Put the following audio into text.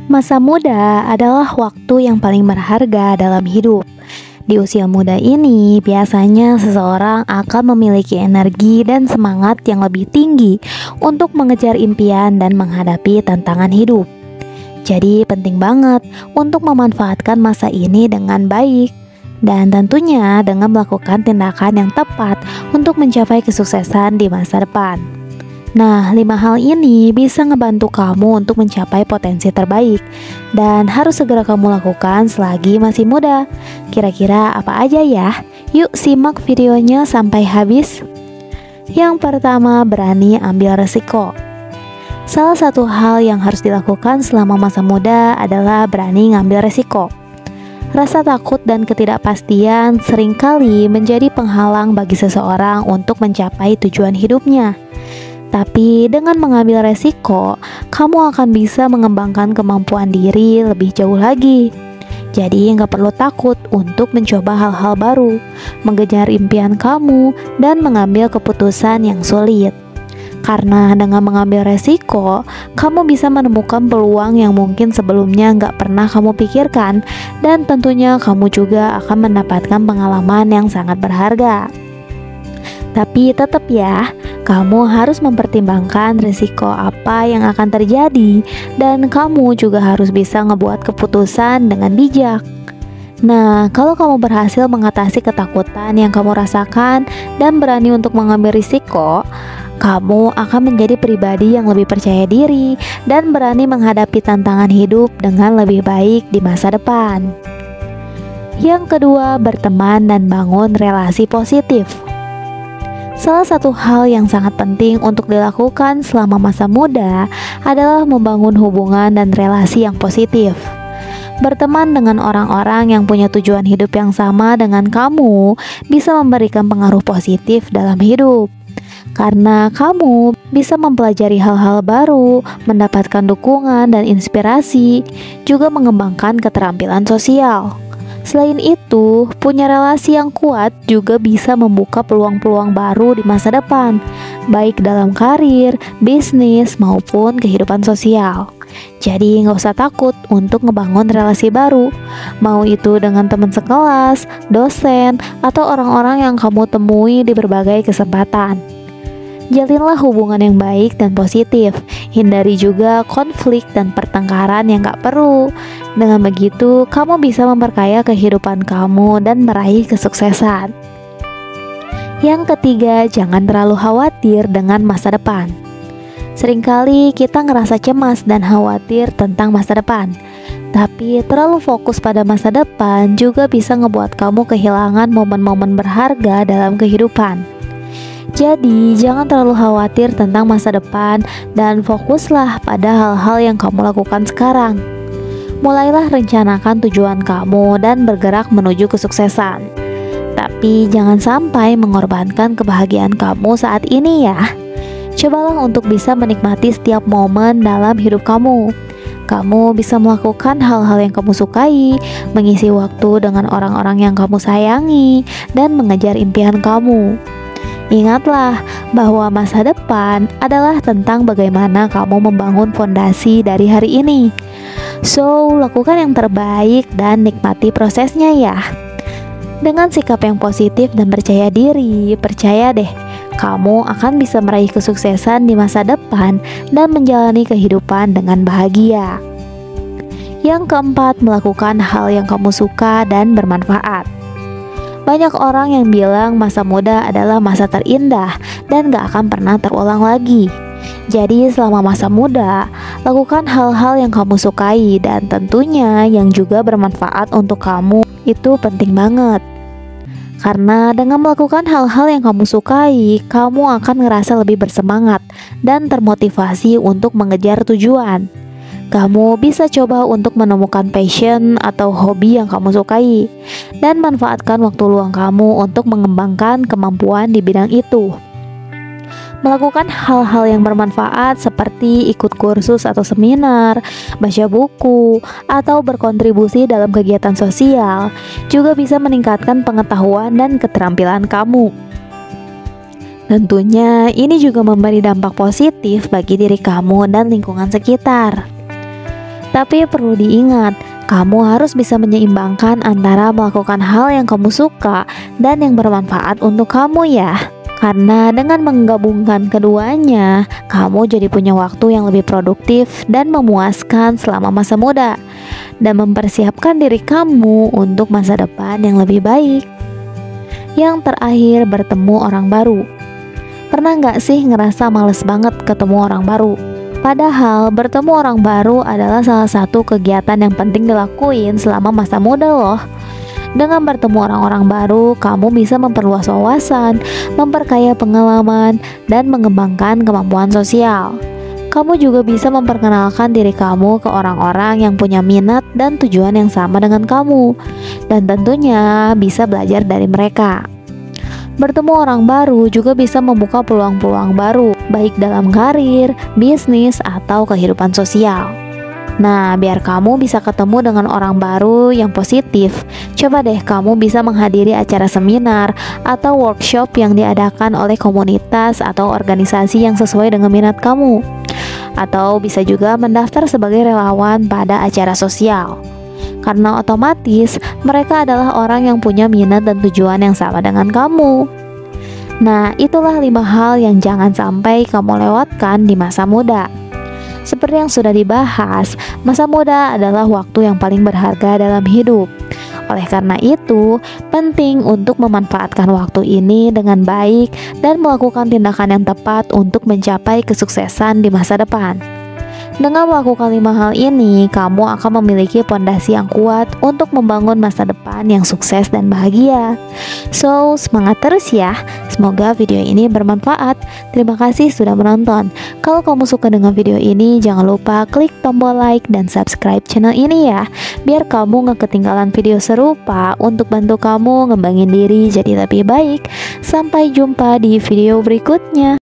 Masa muda adalah waktu yang paling berharga dalam hidup. Di usia muda ini, biasanya seseorang akan memiliki energi dan semangat yang lebih tinggi untuk mengejar impian dan menghadapi tantangan hidup. Jadi, penting banget untuk memanfaatkan masa ini dengan baik, dan tentunya dengan melakukan tindakan yang tepat untuk mencapai kesuksesan di masa depan. Nah, 5 hal ini bisa ngebantu kamu untuk mencapai potensi terbaik dan harus segera kamu lakukan selagi masih muda. Kira-kira apa aja ya? Yuk simak videonya sampai habis. Yang pertama, berani ambil resiko. Salah satu hal yang harus dilakukan selama masa muda adalah berani ngambil resiko. Rasa takut dan ketidakpastian seringkali menjadi penghalang bagi seseorang untuk mencapai tujuan hidupnya. Tapi dengan mengambil resiko, kamu akan bisa mengembangkan kemampuan diri lebih jauh lagi. Jadi nggak perlu takut untuk mencoba hal-hal baru, mengejar impian kamu, dan mengambil keputusan yang sulit. Karena dengan mengambil resiko, kamu bisa menemukan peluang yang mungkin sebelumnya nggak pernah kamu pikirkan, dan tentunya kamu juga akan mendapatkan pengalaman yang sangat berharga. Tapi tetap ya, kamu harus mempertimbangkan risiko apa yang akan terjadi, dan kamu juga harus bisa ngebuat keputusan dengan bijak. Nah, kalau kamu berhasil mengatasi ketakutan yang kamu rasakan dan berani untuk mengambil risiko, kamu akan menjadi pribadi yang lebih percaya diri dan berani menghadapi tantangan hidup dengan lebih baik di masa depan. Yang kedua, berteman dan bangun relasi positif. Salah satu hal yang sangat penting untuk dilakukan selama masa muda adalah membangun hubungan dan relasi yang positif. Berteman dengan orang-orang yang punya tujuan hidup yang sama dengan kamu bisa memberikan pengaruh positif dalam hidup. Karena kamu bisa mempelajari hal-hal baru, mendapatkan dukungan dan inspirasi, juga mengembangkan keterampilan sosial. Selain itu, punya relasi yang kuat juga bisa membuka peluang-peluang baru di masa depan, baik dalam karir, bisnis, maupun kehidupan sosial. Jadi nggak usah takut untuk ngebangun relasi baru, mau itu dengan teman sekelas, dosen, atau orang-orang yang kamu temui di berbagai kesempatan. Jalinlah hubungan yang baik dan positif. Hindari juga konflik dan pertengkaran yang gak perlu. Dengan begitu, kamu bisa memperkaya kehidupan kamu dan meraih kesuksesan. Yang ketiga, jangan terlalu khawatir dengan masa depan. Seringkali kita ngerasa cemas dan khawatir tentang masa depan. Tapi terlalu fokus pada masa depan juga bisa ngebuat kamu kehilangan momen-momen berharga dalam kehidupan. Jadi, jangan terlalu khawatir tentang masa depan dan fokuslah pada hal-hal yang kamu lakukan sekarang. Mulailah rencanakan tujuan kamu dan bergerak menuju kesuksesan. Tapi jangan sampai mengorbankan kebahagiaan kamu saat ini ya. Cobalah untuk bisa menikmati setiap momen dalam hidup kamu. Kamu bisa melakukan hal-hal yang kamu sukai, mengisi waktu dengan orang-orang yang kamu sayangi, dan mengejar impian kamu. Ingatlah bahwa masa depan adalah tentang bagaimana kamu membangun fondasi dari hari ini. So, lakukan yang terbaik dan nikmati prosesnya ya. Dengan sikap yang positif dan percaya diri, percaya deh, kamu akan bisa meraih kesuksesan di masa depan dan menjalani kehidupan dengan bahagia. Yang keempat, melakukan hal yang kamu suka dan bermanfaat. Banyak orang yang bilang masa muda adalah masa terindah dan gak akan pernah terulang lagi. Jadi selama masa muda, lakukan hal-hal yang kamu sukai dan tentunya yang juga bermanfaat untuk kamu. Itu penting banget. Karena dengan melakukan hal-hal yang kamu sukai, kamu akan ngerasa lebih bersemangat dan termotivasi untuk mengejar tujuan. Kamu bisa coba untuk menemukan passion atau hobi yang kamu sukai dan manfaatkan waktu luang kamu untuk mengembangkan kemampuan di bidang itu. Melakukan hal-hal yang bermanfaat seperti ikut kursus atau seminar, baca buku, atau berkontribusi dalam kegiatan sosial juga bisa meningkatkan pengetahuan dan keterampilan kamu. Tentunya ini juga memberi dampak positif bagi diri kamu dan lingkungan sekitar. Tapi perlu diingat, kamu harus bisa menyeimbangkan antara melakukan hal yang kamu suka dan yang bermanfaat untuk kamu ya. Karena dengan menggabungkan keduanya, kamu jadi punya waktu yang lebih produktif dan memuaskan selama masa muda, dan mempersiapkan diri kamu untuk masa depan yang lebih baik. Yang terakhir, bertemu orang baru. Pernah nggak sih ngerasa males banget ketemu orang baru? Padahal bertemu orang baru adalah salah satu kegiatan yang penting dilakuin selama masa muda loh. Dengan bertemu orang-orang baru, kamu bisa memperluas wawasan, memperkaya pengalaman, dan mengembangkan kemampuan sosial. Kamu juga bisa memperkenalkan diri kamu ke orang-orang yang punya minat dan tujuan yang sama dengan kamu, dan tentunya bisa belajar dari mereka. Bertemu orang baru juga bisa membuka peluang-peluang baru, baik dalam karir, bisnis, atau kehidupan sosial. Nah, biar kamu bisa ketemu dengan orang baru yang positif, coba deh kamu bisa menghadiri acara seminar atau workshop yang diadakan oleh komunitas atau organisasi yang sesuai dengan minat kamu. Atau bisa juga mendaftar sebagai relawan pada acara sosial. Karena otomatis mereka adalah orang yang punya minat dan tujuan yang sama dengan kamu. Nah, itulah 5 hal yang jangan sampai kamu lewatkan di masa muda. Seperti yang sudah dibahas, masa muda adalah waktu yang paling berharga dalam hidup. Oleh karena itu, penting untuk memanfaatkan waktu ini dengan baik dan melakukan tindakan yang tepat untuk mencapai kesuksesan di masa depan. Dengan melakukan 5 hal ini, kamu akan memiliki pondasi yang kuat untuk membangun masa depan yang sukses dan bahagia. So, semangat terus ya. Semoga video ini bermanfaat. Terima kasih sudah menonton. Kalau kamu suka dengan video ini, jangan lupa klik tombol like dan subscribe channel ini ya, biar kamu gak ketinggalan video serupa untuk bantu kamu ngembangin diri jadi lebih baik. Sampai jumpa di video berikutnya.